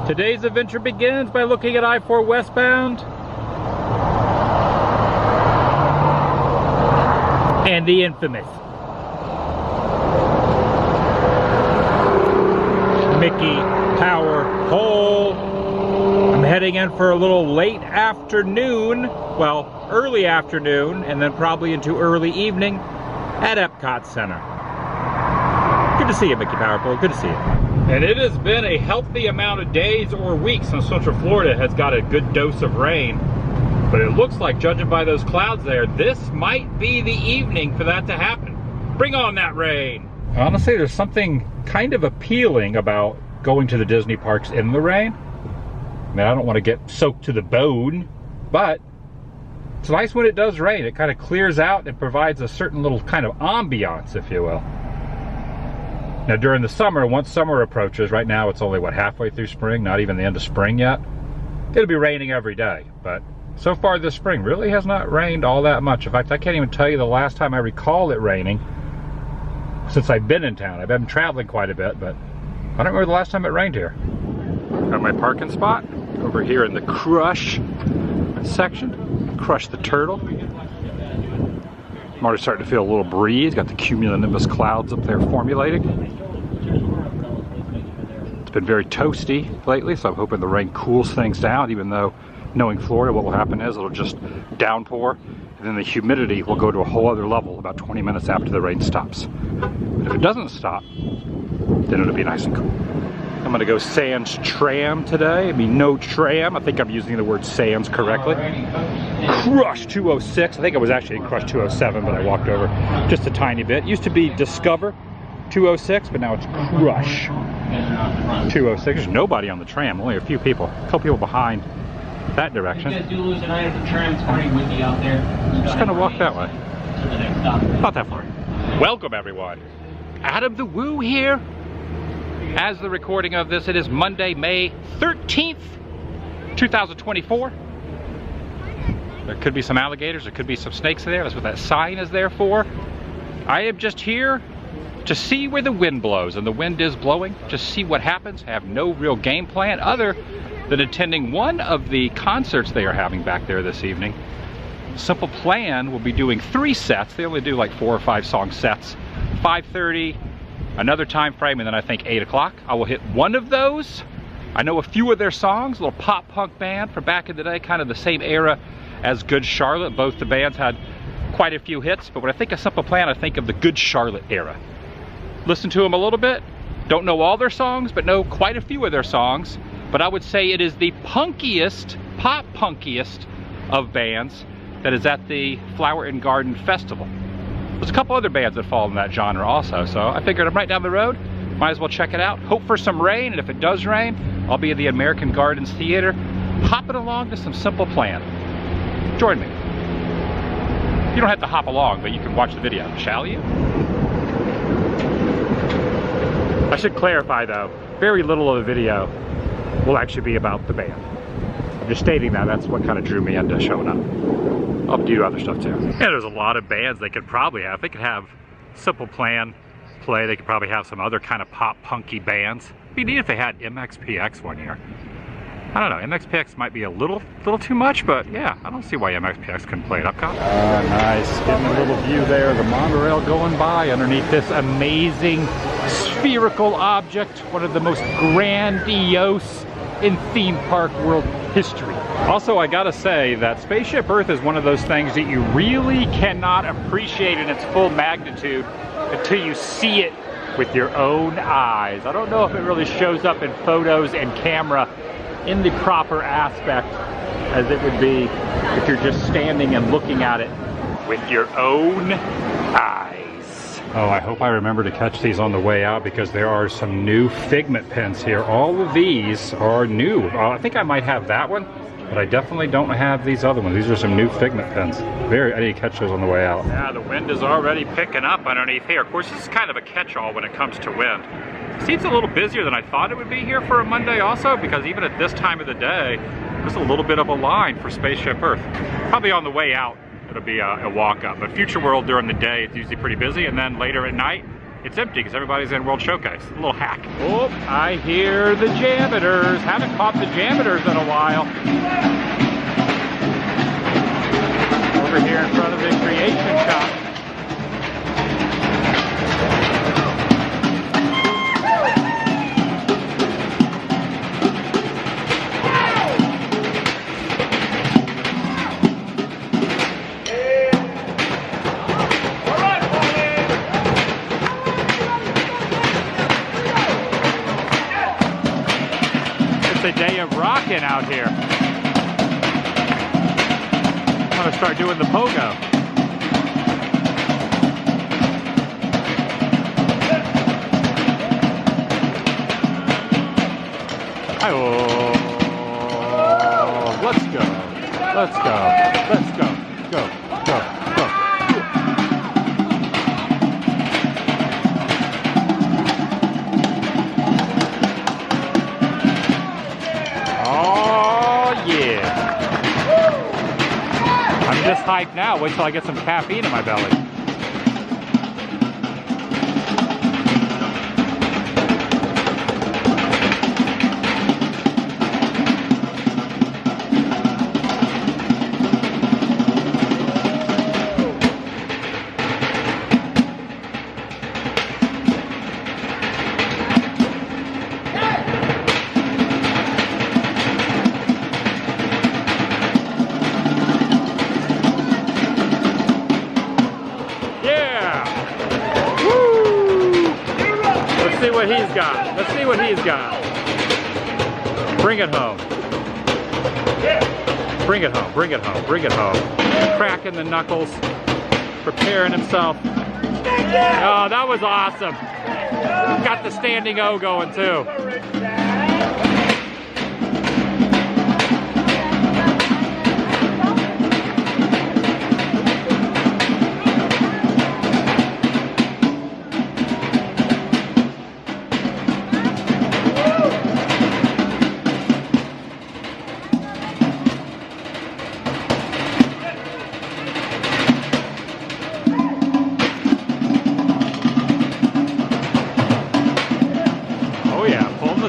Today's adventure begins by looking at I-4 westbound and the infamous Mickey Power Hole. I'm heading in for a little late afternoon, well, early afternoon, and then probably into early evening at Epcot Center. Good to see you, Mickey Power Hole. Good to see you. And it has been a healthy amount of days or weeks since Central Florida has got a good dose of rain. But it looks like, judging by those clouds there, this might be the evening for that to happen. Bring on that rain. Honestly, there's something kind of appealing about going to the Disney parks in the rain. I mean, I don't want to get soaked to the bone, but it's nice when it does rain. It kind of clears out and provides a certain little kind of ambiance, if you will. Now during the summer, once summer approaches, right now it's only, what, halfway through spring, not even the end of spring yet. It'll be raining every day, but so far this spring really has not rained all that much. In fact, I can't even tell you the last time I recall it raining since I've been in town. I've been traveling quite a bit, but I don't remember the last time it rained here. Got my parking spot over here in the Crush section. Crush the Turtle. I'm already starting to feel a little breeze. Got the cumulonimbus clouds up there formulating. It's been very toasty lately, so I'm hoping the rain cools things down, even though, knowing Florida, what will happen is it'll just downpour, and then the humidity will go to a whole other level about 20 minutes after the rain stops. But if it doesn't stop, then it'll be nice and cool. I'm gonna go sans tram today. I mean, no tram. I think I'm using the word sans correctly. Crush 206. I think I was actually in Crush 207, but I walked over just a tiny bit. It used to be Discover 206, but now it's Crush 206. There's nobody on the tram, only a few people. A couple people behind that direction. If you guys do lose an eye at the tram, it's pretty windy out there. Just kind of walk that way. To the next stop. Not that far. Welcome, everyone. TheDailyWoo here. As the recording of this, it is Monday, May 13th, 2024. There could be some alligators, there could be some snakes there. That's what that sign is there for. I am just here to see where the wind blows, and the wind is blowing. Just see what happens. I have no real game plan other than attending one of the concerts they are having back there this evening. Simple Plan will be doing 3 sets. They only do like 4 or 5 song sets. 5:30. Another time frame, and then I think 8 o'clock. I will hit one of those. I know a few of their songs, a little pop punk band from back in the day, kind of the same era as Good Charlotte. Both the bands had quite a few hits, but when I think of Simple Plan, I think of the Good Charlotte era. Listen to them a little bit. Don't know all their songs, but know quite a few of their songs. But I would say it is the punkiest, pop punkiest of bands that is at the Flower and Garden Festival. There's a couple other bands that fall in that genre also, so I figured I'm right down the road, might as well check it out. Hope for some rain, and if it does rain, I'll be at the American Gardens Theater, hopping along to some Simple Plan. Join me. You don't have to hop along, but you can watch the video, shall you? I should clarify though, very little of the video will actually be about the band. I'm just stating that, that's what kind of drew me into showing up. I'll do other stuff too. Yeah, there's a lot of bands they could probably have. They could have Simple Plan play. They could probably have some other kind of pop punky bands. It'd be neat if they had MXPX one year. I don't know, MXPX might be a little too much, but yeah, I don't see why MXPX couldn't play at Epcot. Nice, getting a little view there, the monorail going by underneath this amazing spherical object, one of the most grandiose in theme park world history. Also, I gotta say that Spaceship Earth is one of those things that you really cannot appreciate in its full magnitude until you see it with your own eyes. I don't know if it really shows up in photos and camera in the proper aspect as it would be if you're just standing and looking at it with your own eyes. Oh, I hope I remember to catch these on the way out because there are some new Figment pens here. All of these are new. I think I might have that one, but I definitely don't have these other ones. These are some new Figment pens. I need to catch those on the way out. Yeah, the wind is already picking up underneath here. Of course, this is kind of a catch-all when it comes to wind. It seems a little busier than I thought it would be here for a Monday also, because even at this time of the day, there's a little bit of a line for Spaceship Earth. Probably on the way out, it'll be a walk-up. But Future World during the day, it's usually pretty busy, and then later at night, it's empty because everybody's in World Showcase. A little hack. Oh, I hear the JAMMitors. Haven't caught the JAMMitors in a while. Over here in front of the creation shop. A day of rocking out here. I'm gonna start doing the pogo. Oh, let's go. Let's go. Let's go. Go. Go. Go. I'm just hyped now. Wait till I get some caffeine in my belly. Let's see what he's got. Let's see what he's got. Bring it home. Bring it home. Bring it home. Bring it home. Cracking the knuckles. Preparing himself. Oh, that was awesome. Got the standing O going too.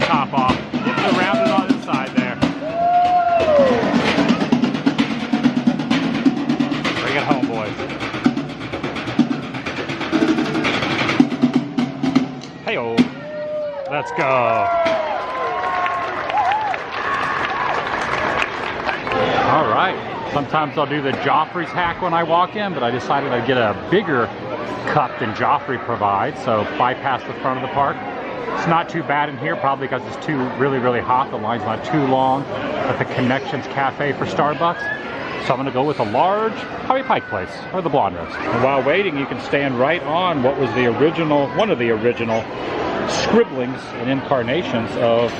Top off. Getting it rounded on the side there. Bring it home, boys. Hey-oh. Let's go. All right. Sometimes I'll do the Joffrey's hack when I walk in, but I decided I'd get a bigger cup than Joffrey provides, so bypass the front of the park. It's not too bad in here, probably because it's really hot. The line's not too long at the Connections Cafe for Starbucks. So I'm gonna go with a large, probably Pike Place, or the Blonde Roast. And while waiting, you can stand right on what was the original, one of the original scribblings and incarnations of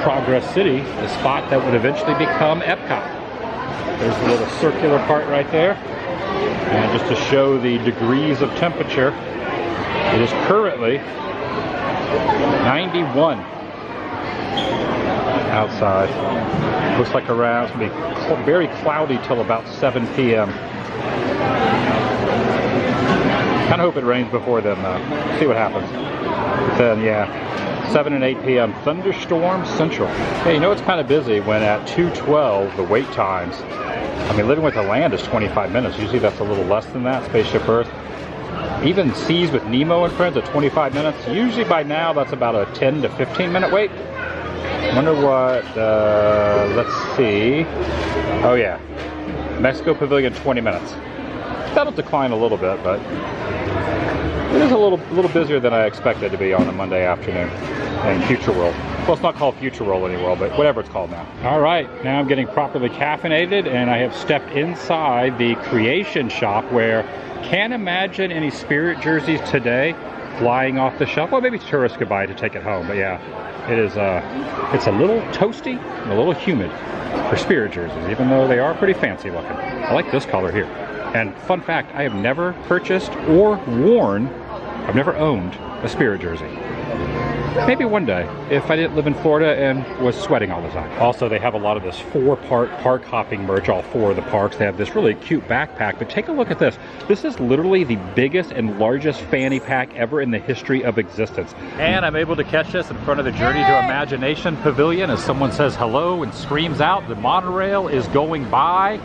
Progress City, the spot that would eventually become Epcot. There's a little circular part right there. And just to show the degrees of temperature, it is currently 91 outside. Looks like around, it's going to be very cloudy till about 7 p.m. Kind of hope it rains before then though. See what happens. But then, yeah, 7 and 8 p.m. Thunderstorm Central. Hey, you know it's kind of busy when at 2:12 the wait times. I mean, Living with the Land is 25 minutes. Usually that's a little less than that, Spaceship Earth. Even Seas with Nemo and Friends at 25 minutes. Usually by now that's about a 10 to 15 minute wait. Wonder what, let's see. Oh yeah, Mexico Pavilion 20 minutes. That'll decline a little bit, but it is a little busier than I expected to be on a Monday afternoon in Future World. Well, it's not called Future World anymore, but whatever it's called now. All right, now I'm getting properly caffeinated and I have stepped inside the creation shop where can't imagine any Spirit jerseys today flying off the shelf. Well, maybe tourists could buy it to take it home, but yeah, it is. It's a little toasty and a little humid for Spirit jerseys, even though they are pretty fancy looking. I like this color here. And fun fact, I have never purchased or worn, I've never owned a Spirit jersey. Maybe one day, if I didn't live in Florida and was sweating all the time. Also, they have a lot of this 4-part park hopping merch, all 4 of the parks. They have this really cute backpack, but take a look at this. This is literally the biggest and largest fanny pack ever in the history of existence. And I'm able to catch this in front of the Journey to Imagination Pavilion as someone says hello and screams out, the monorail is going by.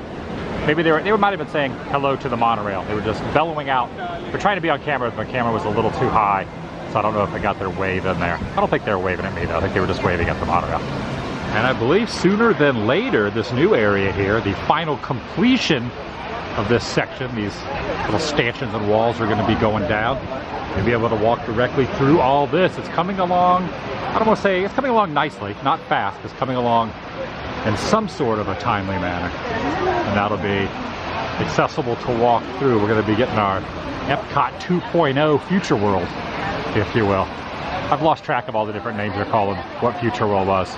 Maybe they might have been saying hello to the monorail. They were just bellowing out. They're trying to be on camera, but my camera was a little too high. So I don't know if they got their wave in there. I don't think they were waving at me though. I think they were just waving at the monorail. And I believe sooner than later, this new area here, the final completion of this section, these little stanchions and walls are going to be going down. You'll be able to walk directly through all this. It's coming along, I don't want to say, it's coming along nicely, not fast. It's coming along in some sort of a timely manner. And that'll be accessible to walk through. We're going to be getting our Epcot 2.0 Future World, if you will. I've lost track of all the different names they're calling what Future World was.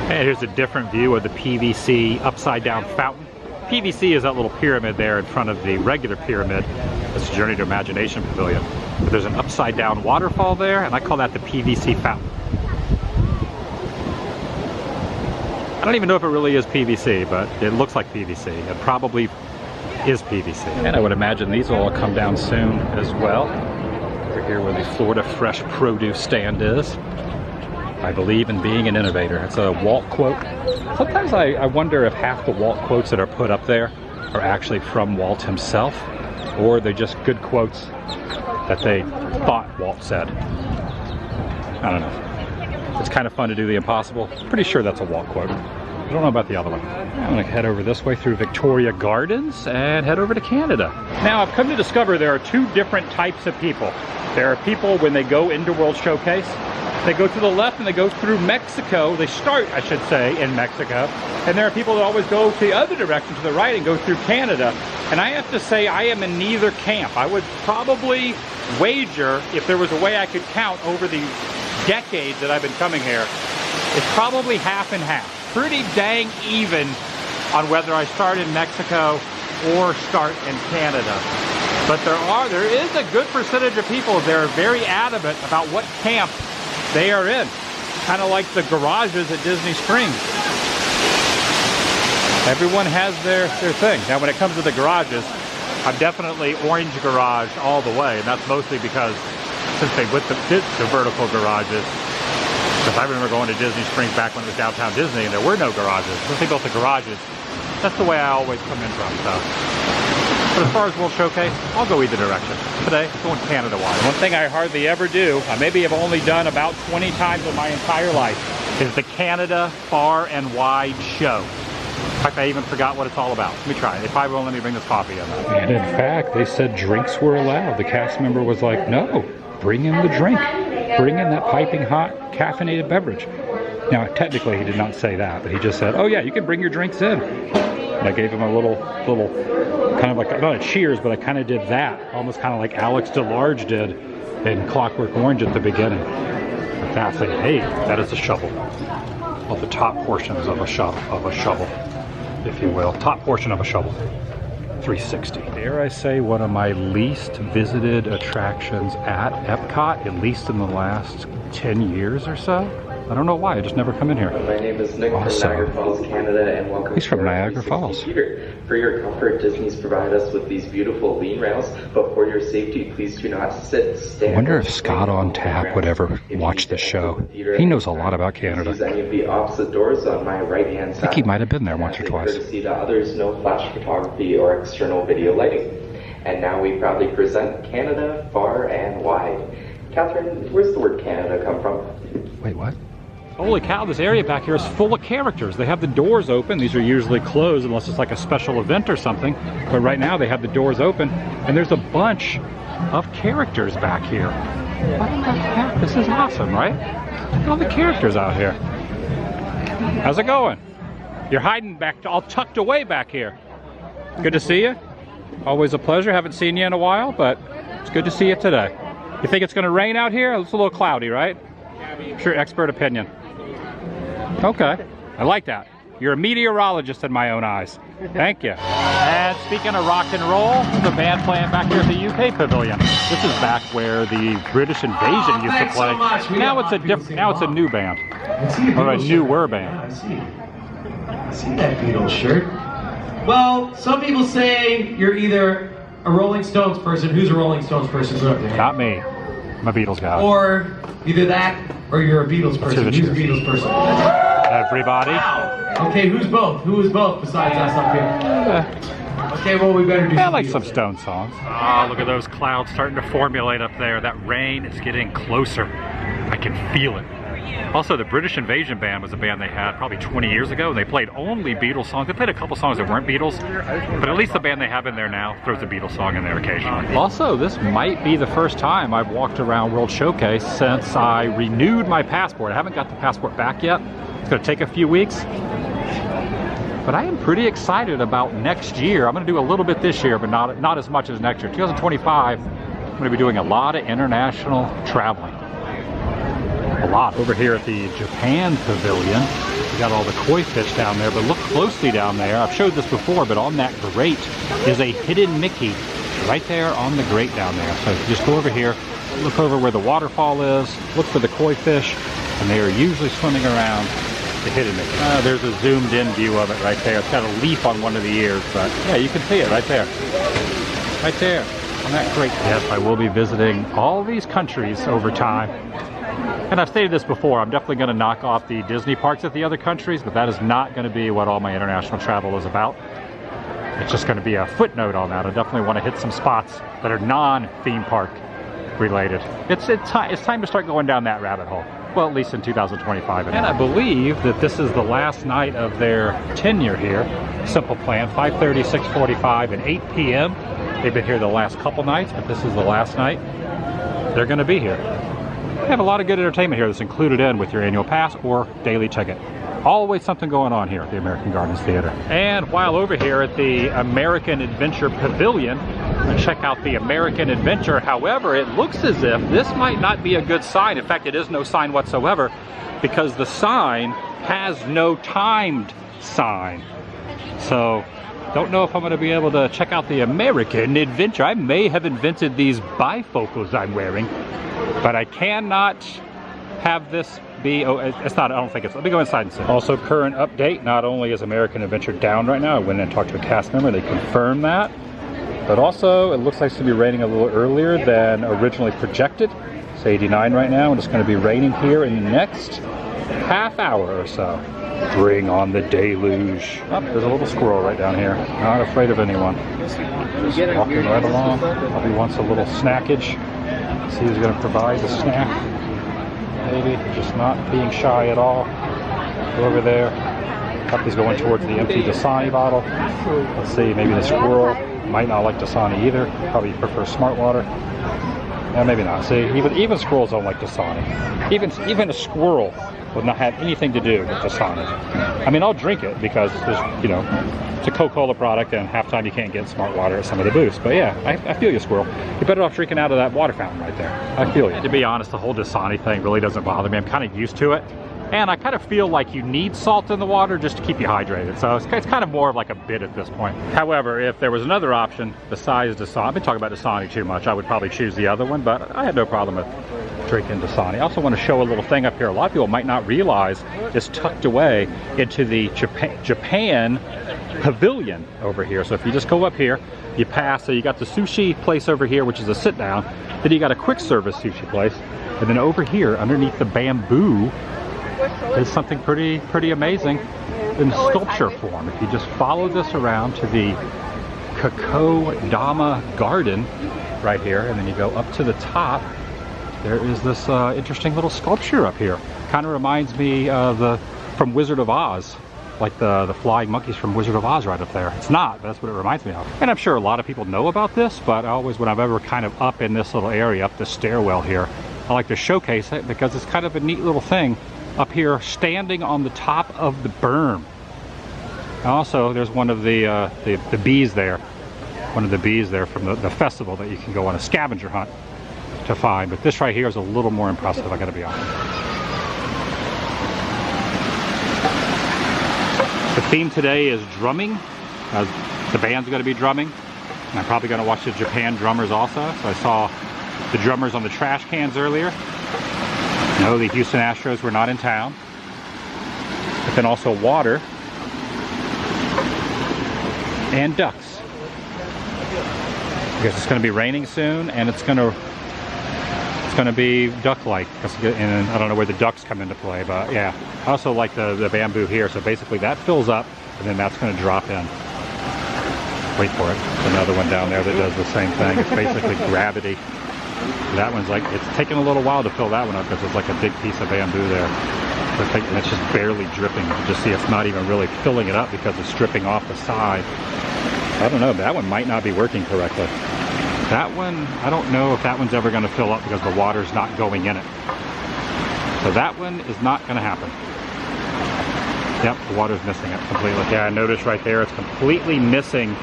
And here's a different view of the PVC upside down fountain. PVC is that little pyramid there in front of the regular pyramid. That's the Journey to Imagination Pavilion. But there's an upside down waterfall there, and I call that the PVC fountain. I don't even know if it really is PVC, but it looks like PVC. It probably is PVC. And I would imagine these will all come down soon as well. Over here where the Florida Fresh Produce stand is. I believe in being an innovator. It's a Walt quote. Sometimes I wonder if half the Walt quotes that are put up there are actually from Walt himself, or they're just good quotes that they thought Walt said. I don't know. It's kind of fun to do the impossible. Pretty sure that's a Walt quote. I don't know about the other one. I'm gonna head over this way through Victoria Gardens and head over to Canada. Now, I've come to discover there are 2 different types of people. There are people when they go into World Showcase, they go to the left and they go through Mexico. They start, I should say, in Mexico. And there are people that always go to the other direction, to the right, and go through Canada. And I have to say, I am in neither camp. I would probably wager, if there was a way I could count over the decades that I've been coming here, it's probably half and half. Pretty dang even on whether I start in Mexico or start in Canada. But there is a good percentage of people that are very adamant about what camp they are in. Kind of like the garages at Disney Springs. Everyone has their thing. Now when it comes to the garages, I'm definitely orange garage all the way, and that's mostly because since they did the vertical garages, because I remember going to Disney Springs back when it was downtown Disney and there were no garages. Since they built the garages, that's the way I always come in from. So. But as far as World Showcase, I'll go either direction. Today, I'm going Canada-wide. One thing I hardly ever do, I maybe have only done about 20 times in my entire life, is the Canada Far and Wide Show. In fact, I even forgot what it's all about. Let me try it. They probably won't let me bring this coffee in. And in fact, they said drinks were allowed. The cast member was like, no, bring in the drink. Bring in that piping hot caffeinated beverage. Now, technically, he did not say that, but he just said, oh yeah, you can bring your drinks in. And I gave him a little, kind of like, not a cheers, but I kind of did that. Almost kind of like Alex DeLarge did in Clockwork Orange at the beginning. But that's a, hey, that is a shovel. Well, the top portions of a shovel, if you will. Top portion of a shovel. 360. Dare I say one of my least visited attractions at Epcot, at least in the last 10 years or so. I don't know why, I just never come in here. My name is Nick from Niagara Falls, Canada, and welcome. He's from Niagara Falls. For your comfort, Disney's provide us with these beautiful lean rails, but for your safety, please do not sit, stand. I wonder if Scott on Tap would ever watch this show. He knows a lot about Canada. Use any of the opposite doors on my right-hand side. I think he might have been there once or twice. Courtesy to others, no flash photography or external video lighting. And now we proudly present Canada Far and Wide. Catherine, where's the word Canada come from? Wait, what? Holy cow, this area back here is full of characters. They have the doors open. These are usually closed unless it's like a special event or something. But right now they have the doors open and there's a bunch of characters back here. What the heck? This is awesome, right? Look at all the characters out here. How's it going? You're hiding back, all tucked away back here. Good to see you. Always a pleasure. Haven't seen you in a while, but it's good to see you today. You think it's going to rain out here? It's a little cloudy, right? Sure, expert opinion. Okay, I like that. You're a meteorologist in my own eyes. Thank you. And speaking of rock and roll, there's a band playing back here at the UK Pavilion. This is back where the British Invasion used to play. Now it's a different. Now it's a new band, or a newer band. I see that Beatles shirt. Well, some people say you're either a Rolling Stones person. Who's a Rolling Stones person? Put up there. Not me. I'm a Beatles guy. Or either that, or you're a Beatles person. Who's a Beatles person? Everybody. Wow. Okay, who's both? Who is both besides us up here? Okay, well, we better do I like some Stone songs. Ah, look at those clouds starting to formulate up there. That rain is getting closer. I can feel it. Also, the British Invasion Band was a band they had probably 20 years ago, and they played only Beatles songs. They played a couple songs that weren't Beatles, but at least the band they have in there now throws a Beatles song in there occasionally. Also, this might be the first time I've walked around World Showcase since I renewed my passport. I haven't got the passport back yet. It's going to take a few weeks. But I am pretty excited about next year. I'm going to do a little bit this year, but not as much as next year. 2025, I'm going to be doing a lot of international traveling. A lot. Over here at the Japan Pavilion, we got all the koi fish down there, but look closely down there. I've showed this before, but on that grate is a hidden Mickey right there on the grate down there. So just go over here, look over where the waterfall is, look for the koi fish, and they are usually swimming around the hidden Mickey. There's a zoomed in view of it right there. It's got a leaf on one of the ears, but yeah, you can see it right there. Right there on that grate. Yes, I will be visiting all these countries over time. And I've stated this before, I'm definitely going to knock off the Disney parks at the other countries, but that is not going to be what all my international travel is about. It's just going to be a footnote on that. I definitely want to hit some spots that are non-theme park related. It's time to start going down that rabbit hole. Well, at least in 2025. And I believe that this is the last night of their tenure here. Simple Plan, 5:30, 6:45, and 8 p.m. They've been here the last couple nights, but this is the last night they're going to be here. They have a lot of good entertainment here that's included in with your annual pass or daily ticket. Always something going on here at the American Gardens Theater. And while over here at the American Adventure Pavilion, check out the American Adventure. However, it looks as if this might not be a good sign. In fact, it is no sign whatsoever because the sign has no timed sign. So, don't know if I'm going to be able to check out the American Adventure. I may have invented these bifocals I'm wearing, but I cannot have this be, oh, it's not, I don't think it's, let me go inside and see. Also, current update, not only is American Adventure down right now, I went and talked to a cast member, they confirmed that, but also it looks like it's going to be raining a little earlier than originally projected. It's 89 right now, and it's going to be raining here in the next half hour or so. Bring on the deluge. Oh, there's a little squirrel right down here. Not afraid of anyone. Just walking right along. Probably wants a little snackage. See who's going to provide the snack. Maybe. Just not being shy at all. Go over there. Puppy's going towards the empty Dasani bottle. Let's see, maybe the squirrel might not like Dasani either. Probably prefers Smart Water. Yeah, maybe not. See, even squirrels don't like Dasani. Even a squirrel would not have anything to do with Dasani. I mean, I'll drink it because there's, you know, it's a Coca-Cola product, and half time you can't get Smart Water at some of the booths. But yeah, I feel you, squirrel. You're better off drinking out of that water fountain right there. I feel you. To be honest, the whole Dasani thing really doesn't bother me. I'm kind of used to it. And I kind of feel like you need salt in the water just to keep you hydrated. So it's kind of more of like a bit at this point. However, if there was another option besides Dasani, I've been talking about Dasani too much, I would probably choose the other one, but I had no problem with drinking Dasani. I also want to show a little thing up here. A lot of people might not realize it's tucked away into the Japan Pavilion over here. So if you just go up here, you pass, so you got the sushi place over here, which is a sit down. Then you got a quick service sushi place. And then over here, underneath the bamboo, is something pretty amazing in sculpture form. If you just follow this around to the Kokodama Garden right here, and then you go up to the top, there is this interesting little sculpture up here. Kind of reminds me from Wizard of Oz, like the flying monkeys from Wizard of Oz right up there. It's not, but that's what it reminds me of. And I'm sure a lot of people know about this, but always when I'm ever kind of up in this little area, up the stairwell here, I like to showcase it because it's kind of a neat little thing up here standing on the top of the berm. And also there's one of the bees there. One of the bees there from the festival that you can go on a scavenger hunt to find. But this right here is a little more impressive, I gotta be honest. The theme today is drumming. The band's gonna be drumming. And I'm probably gonna watch the Japan drummers also. So I saw the drummers on the trash cans earlier. No, the Houston Astros were not in town. But then also water and ducks. Because it's going to be raining soon, and it's going to be duck-like. And I don't know where the ducks come into play, but yeah. I also like the bamboo here, so basically that fills up, and then that's going to drop in. Wait for it. Another one down there that does the same thing. It's basically gravity. That one's like, it's taking a little while to fill that one up because there's like a big piece of bamboo there. And it's just barely dripping. You can just see it's not even really filling it up because it's dripping off the side. I don't know, that one might not be working correctly. That one, I don't know if that one's ever going to fill up because the water's not going in it. So that one is not going to happen. Yep, the water's missing it completely. Yeah, I noticed right there it's completely missing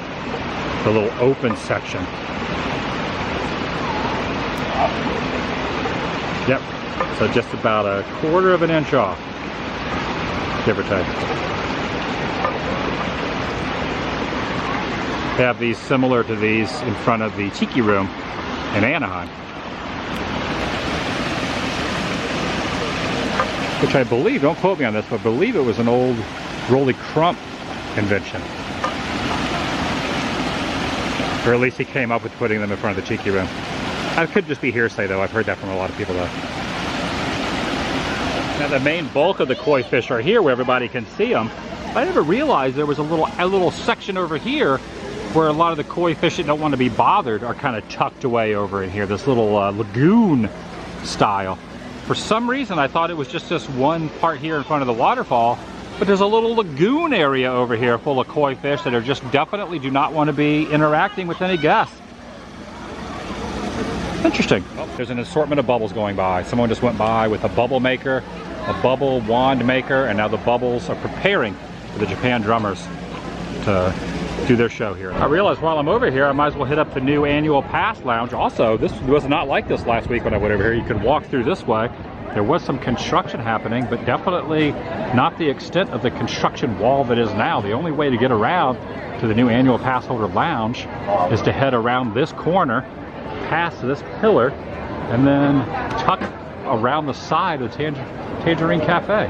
the little open section. Yep, so just about a quarter of an inch off, give or take. They have these similar to these in front of the Tiki Room in Anaheim, which I believe, don't quote me on this, but I believe it was an old Rolly Crump invention. Or at least he came up with putting them in front of the Tiki Room. I could just be hearsay though, I've heard that from a lot of people though. Now the main bulk of the koi fish are here where everybody can see them. I never realized there was a little section over here where a lot of the koi fish that don't want to be bothered are kind of tucked away over in here, this little lagoon style. For some reason I thought it was just this one part here in front of the waterfall, but there's a little lagoon area over here full of koi fish that are just definitely do not want to be interacting with any guests. Interesting. Oh, there's an assortment of bubbles going by. Someone just went by with a bubble maker, a bubble wand maker, and now the bubbles are preparing for the Japan drummers to do their show here. I realized while I'm over here, I might as well hit up the new annual pass lounge. Also, this was not like this last week when I went over here. You could walk through this way. There was some construction happening, but definitely not the extent of the construction wall that is now. The only way to get around to the new annual pass holder lounge is to head around this corner, past this pillar, and then tuck around the side of the Tangerine Cafe.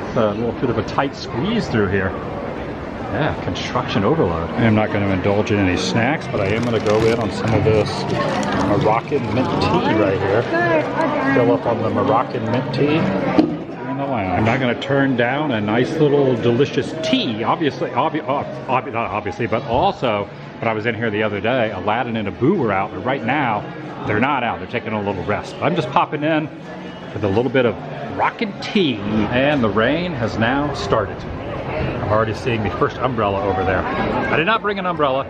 It's a little bit of a tight squeeze through here. Yeah, construction overload. I'm not going to indulge in any snacks, but I am going to go in on some of this Moroccan mint tea right here. Fill up on the Moroccan mint tea in the lounge. I'm not going to turn down a nice little delicious tea, obviously, not obviously, but also, when I was in here the other day, Aladdin and Abu were out, but right now, they're not out. They're taking a little rest. But I'm just popping in with a little bit of Moroccan tea. And the rain has now started. I'm already seeing the first umbrella over there. I did not bring an umbrella.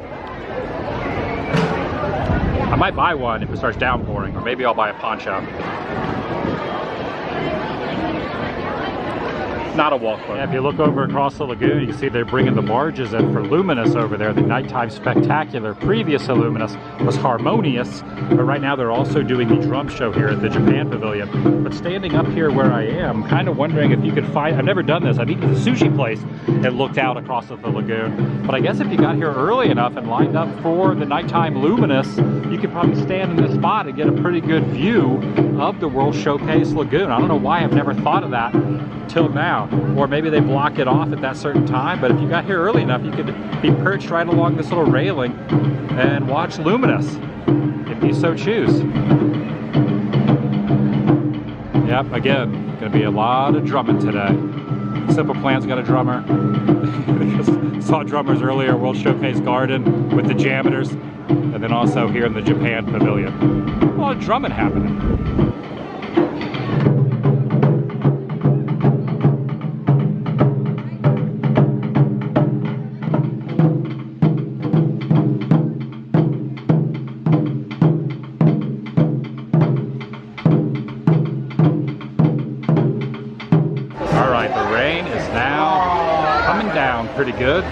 I might buy one if it starts downpouring, or maybe I'll buy a poncho. Not a walkway. Yeah, if you look over across the lagoon, you can see they're bringing the barges in for Luminous over there. The nighttime spectacular. Previous to Luminous was Harmonious, but right now they're also doing the drum show here at the Japan Pavilion. But standing up here where I am, kind of wondering if you could find, I've never done this, I've eaten at the sushi place and looked out across the lagoon. But I guess if you got here early enough and lined up for the nighttime Luminous, you could probably stand in this spot and get a pretty good view of the World Showcase Lagoon. I don't know why I've never thought of that till now. Or maybe they block it off at that certain time, but if you got here early enough, you could be perched right along this little railing and watch Luminous, if you so choose. Yep, again, gonna be a lot of drumming today. Simple Plan's got a drummer. Saw drummers earlier, World Showcase Garden with the Jameters, and then also here in the Japan Pavilion. A lot of drumming happening. Pretty good.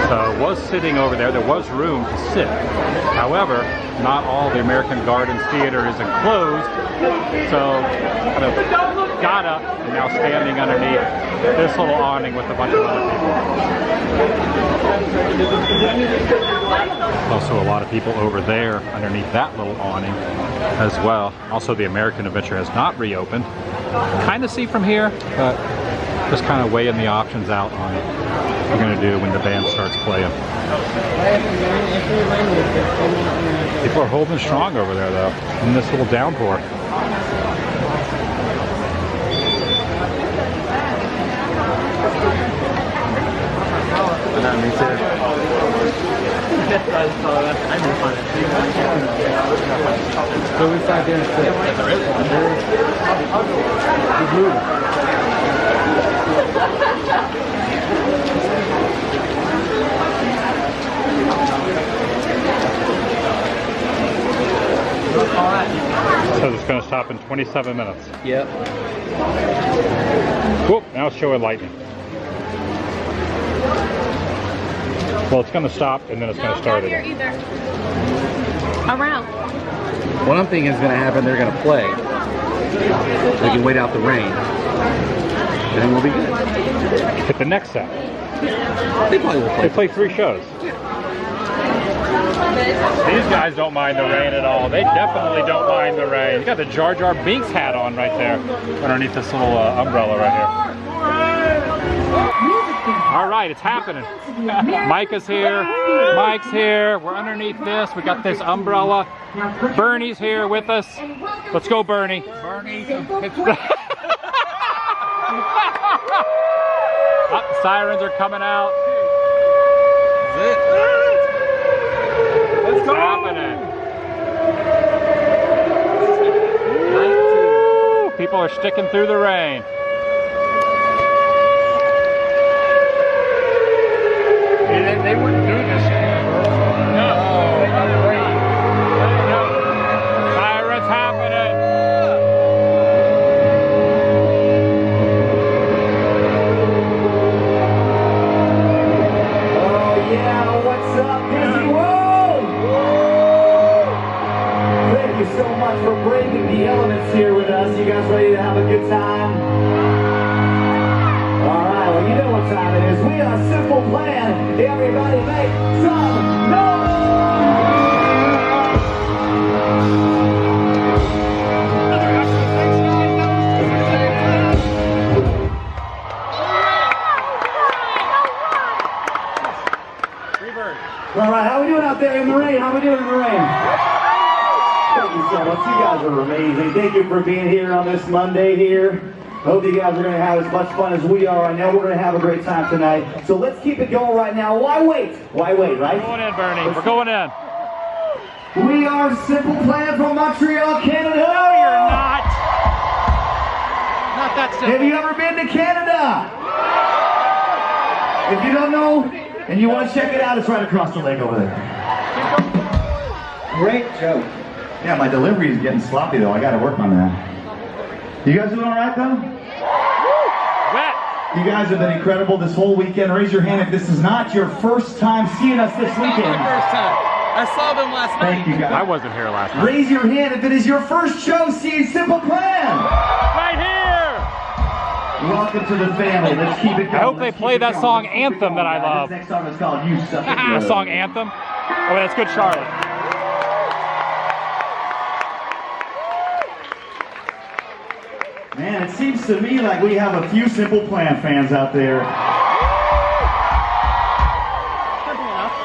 So it was sitting over there. There was room to sit. However, not all the American Gardens Theater is enclosed. So kind of got up and now standing underneath this little awning with a bunch of other people. Also a lot of people over there underneath that little awning as well. Also the American Adventure has not reopened. Kind of see from here, but just kind of weighing the options out on what we're going to do when the band starts playing. People are holding strong over there though, in this little downpour. Me too. So we sat there and sit. There is one. He's moving. So it's going to stop in 27 minutes. Yep. Whoop, now it's showing lightning. Well, it's going to stop and then it's going to start not here again. either. Around. What I'm thinking is going to happen, they're going to play. They can wait out the rain. And then we'll be good. Hit the next set. They probably will play. They play 3 shows. These guys don't mind the rain at all. They definitely don't mind the rain. You got the Jar Jar Binks hat on right there underneath this little umbrella right here. All right, it's happening. Micah's here. Mike's here. We're underneath this. We got this umbrella. Bernie's here with us. Let's go, Bernie. Bernie. Oh, the sirens are coming out. That's it. What's happening? People are sticking through the rain. They wouldn't do this. No. Sirens happening. Oh yeah, what's up, TheDailyWoo? Thank you so much for braving the elements here with us. You guys ready to have a good time? Alright, well you know what time it is. We are Simple Plan. Everybody make some noise! Alright, how we doing out there in the rain? How we doing in the rain? Thank you so much. You guys are amazing. Thank you for being here on this Monday here. Hope you guys are going to have as much fun as we are. I know we're going to have a great time tonight. So let's keep it going right now. Why wait? Why wait, right? We're going in, Bernie. We're going in. We are Simple Plan from Montreal, Canada. No, you're not. Not that simple. Have you ever been to Canada? If you don't know and you want to check it out, it's right across the lake over there. Great joke. Yeah, my delivery is getting sloppy though. I got to work on that. You guys doing all right though? Wet. You guys have been incredible this whole weekend. Raise your hand if this is not your first time seeing us this weekend. First time. I saw them last night. Thank you guys. I wasn't here last night. Raise your hand if it is your first show seeing Simple Plan. Right here. Welcome to the family. Let's keep it going. I hope they play that song Anthem that I love. This next song is called You Suck It The Good. song Anthem. Oh, that's Good Charlotte. Man, it seems to me like we have a few Simple Plan fans out there.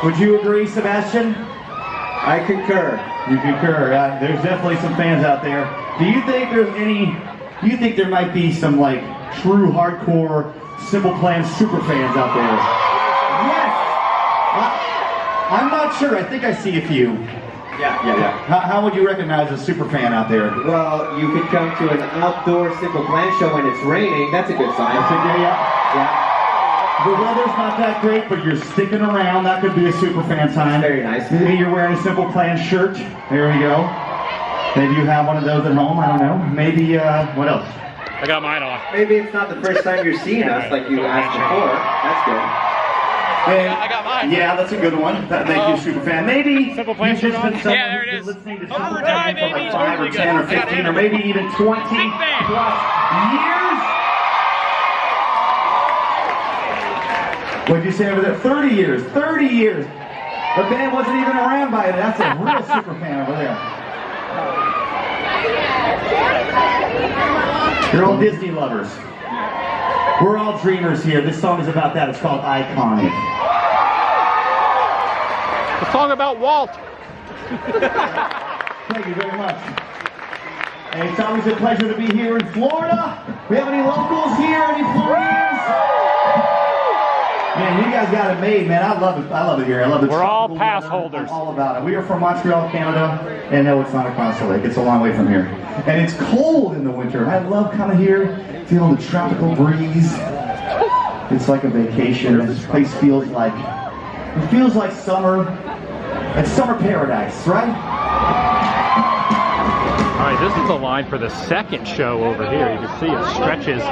Would you agree, Sebastian? I concur. You concur. There's definitely some fans out there. Do you think there's any? Do you think there might be some like true hardcore Simple Plan super fans out there? Yes. I'm not sure. I think I see a few. Yeah. How would you recognize a super fan out there? Well, you could come to an outdoor Simple Plan show when it's raining. That's a good sign. Yeah. The weather's not that great, but you're sticking around. That could be a super fan time. Very nice. Maybe you're wearing a Simple Plan shirt. There we go. Maybe you have one of those at home. I don't know. Maybe, what else? I got mine on. Maybe it's not the first time you're seeing us like you asked before. That's good. I got mine. Yeah, that's a good one. Thank you, Superfan. Maybe Simple Plan you've just shirt on? been someone Yeah, there it who's is. been listening to Over Super time, Fan for baby. like 5 or 10 or 15 or maybe even 20 plus years. What'd you say over there? 30 years. 30 years. The band wasn't even around by then. That's a real super fan over there. You're all Disney lovers. We're all dreamers here. This song is about that. It's called Iconic. A song about Walt. Thank you very much. And it's always a pleasure to be here in Florida. We have any locals here? Any Floridians? Man, you guys got it made, man. I love it. I love it here. I love it. We're all pass holders. I'm all about it. We are from Montreal, Canada, and no, it's not across the lake. It's a long way from here. And it's cold in the winter. I love coming here, feeling the tropical breeze. It's like a vacation. This place feels like summer. It's summer paradise, right? All right, this is the line for the second show over here. You can see it stretches,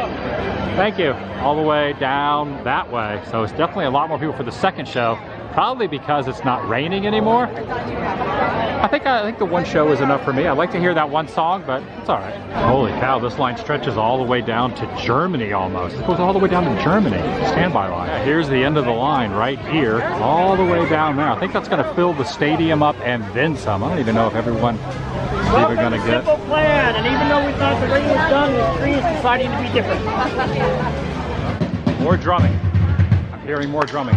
thank you, all the way down that way. So it's definitely a lot more people for the second show, probably because it's not raining anymore. I think the one show is enough for me. I'd like to hear that one song, but it's all right. Holy cow, this line stretches all the way down to Germany almost. It goes all the way down to Germany, standby line. Yeah, here's the end of the line right here, all the way down there. I think that's gonna fill the stadium up and then some. I don't even know if everyone is even gonna get. Simple Plan, and even though we thought the rain was done, the tree is deciding to be different. More drumming. I'm hearing more drumming.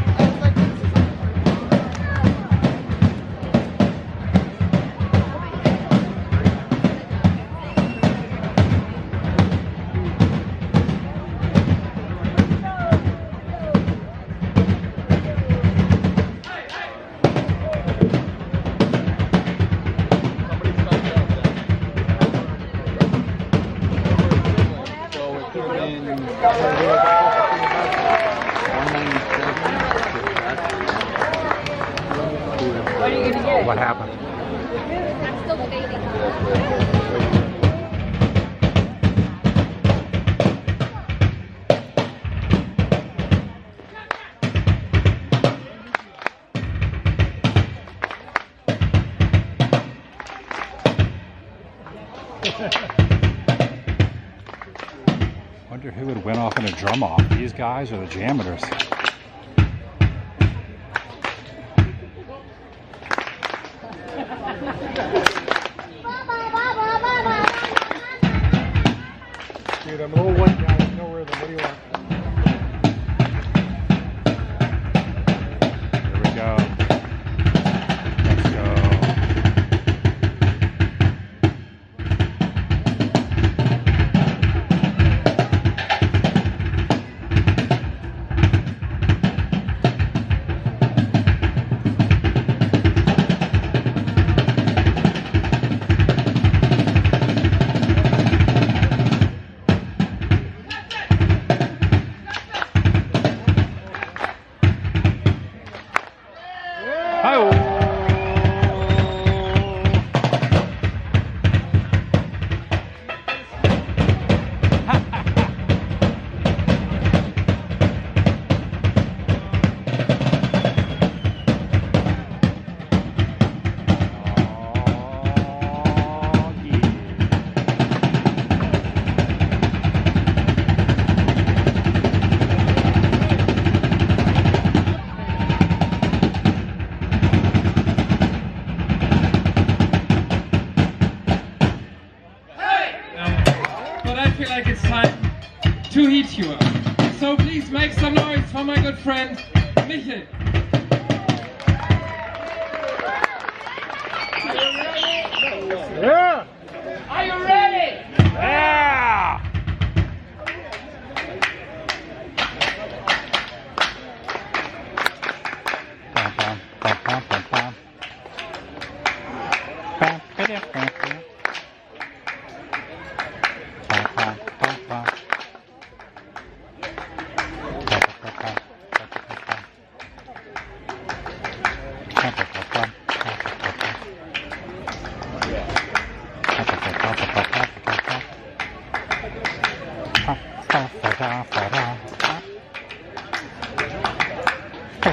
What happened? I'm still debating. Wonder who would win off in a drum off, these guys or the Jameters? Dude, I'm a little wet now. There's no rhythm. What do you want? Here we go. Let's go. Like it's time to heat you up. So please make some noise for my good friend, Michael. Yeah! Are you ready? Yeah! Bum, bum, bum, bum, bum, bum. Bum, ba-da, bum, bum. Bum, bum, bum, bum. Hey!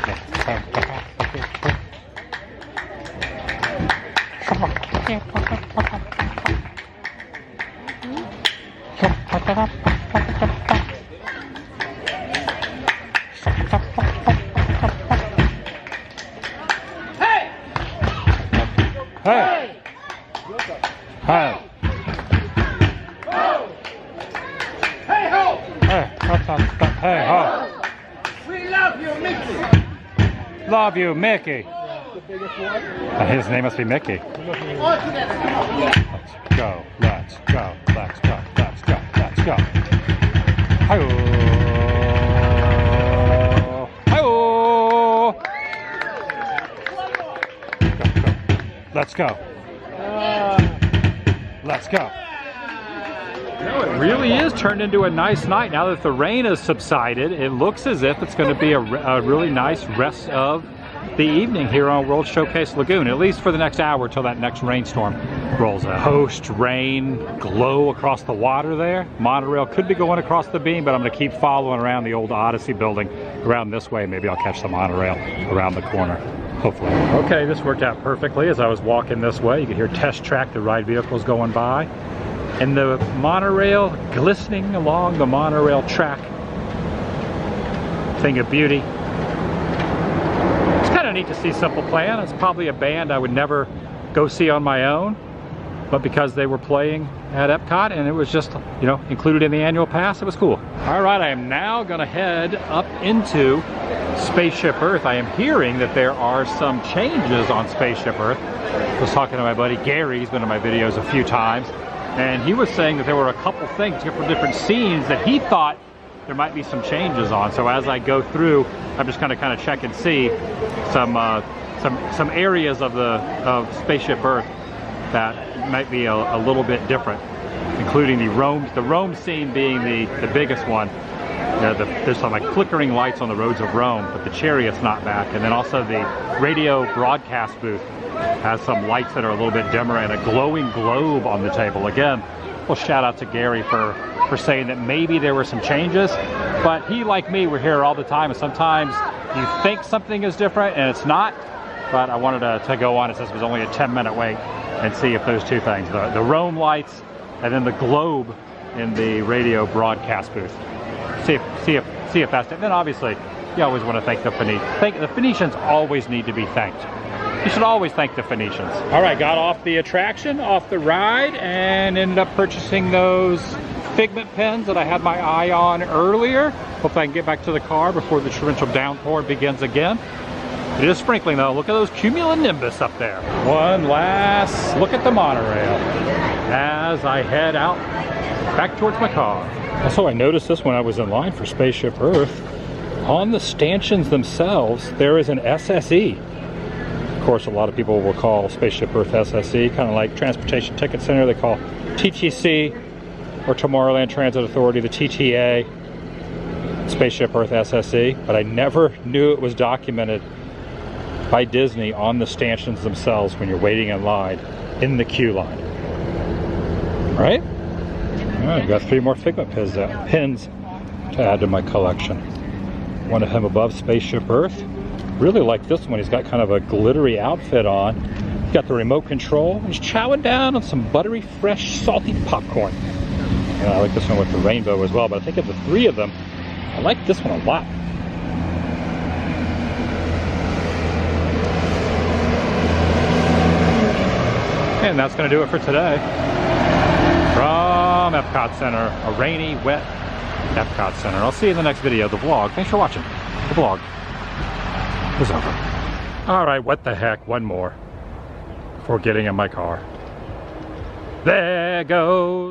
Hey! Hey ho! Hey! Hey ho! We love you, Mickey! Love you, Mickey! The biggest one? His name must be Mickey. All together, come on. Let's go, let's go, let's go, let's go, let's go. Hi-oh! Hi-oh! Let's go. Let's go. You know, it really is turned into a nice night. Now that the rain has subsided, it looks as if it's going to be a really nice rest of the evening here on World Showcase Lagoon, at least for the next hour till that next rainstorm rolls out. Post-rain glow across the water there. Monorail could be going across the beam, but I'm going to keep following around the old Odyssey building around this way. Maybe I'll catch the monorail around the corner, hopefully. Okay, this worked out perfectly. As I was walking this way, you could hear Test Track, the ride vehicles going by, and the monorail glistening along the monorail track. Thing of beauty. It's kind of neat to see Simple Plan. It's probably a band I would never go see on my own, but because they were playing at Epcot and it was just, you know, included in the annual pass, it was cool. All right, I am now gonna head up into Spaceship Earth. I am hearing that there are some changes on Spaceship Earth. I was talking to my buddy Gary, he's been in my videos a few times, and he was saying that there were a couple things, different scenes that he thought there might be some changes on. So as I go through, I'm just gonna kind of check and see some areas of Spaceship Earth that might be a little bit different, including the Rome scene being the biggest one. You know, there's some like flickering lights on the roads of Rome, but the chariot's not back. And then also the radio broadcast booth has some lights that are a little bit dimmer and a glowing globe on the table. Again, well, shout out to Gary for saying that maybe there were some changes, but he, like me, we're here all the time, and sometimes you think something is different and it's not. But I wanted to go on, since it was only a 10-minute wait, and see if those two things, the Rome lights and then the globe in the radio broadcast booth, see if that's it. And then obviously you always want to thank the Phoenicians. The Phoenicians always need to be thanked. You should always thank the Phoenicians. All right, got off the attraction, off the ride, and ended up purchasing those Figment pens that I had my eye on earlier. Hopefully I can get back to the car before the torrential downpour begins again. It is sprinkling though. Look at those cumulonimbus up there. One last look at the monorail as I head out back towards my car. Also, I noticed this when I was in line for Spaceship Earth. On the stanchions themselves, there is an SSE. Of course, a lot of people will call Spaceship Earth SSE, kind of like Transportation Ticket Center. They call TTC or Tomorrowland Transit Authority, the TTA, Spaceship Earth SSE, but I never knew it was documented by Disney on the stanchions themselves when you're waiting in line in the queue line. All right? All right, got 3 more Figment pins to add to my collection. One of him above Spaceship Earth. Really like this one. He's got kind of a glittery outfit on. He's got the remote control. He's chowing down on some buttery, fresh, salty popcorn. And I like this one with the rainbow as well, but I think of the 3 of them, I like this one a lot. And that's going to do it for today. From Epcot Center, a rainy, wet Epcot Center. I'll see you in the next video, the vlog. Thanks for watching. The vlog is over. All right, what the heck, one more before getting in my car. There goes.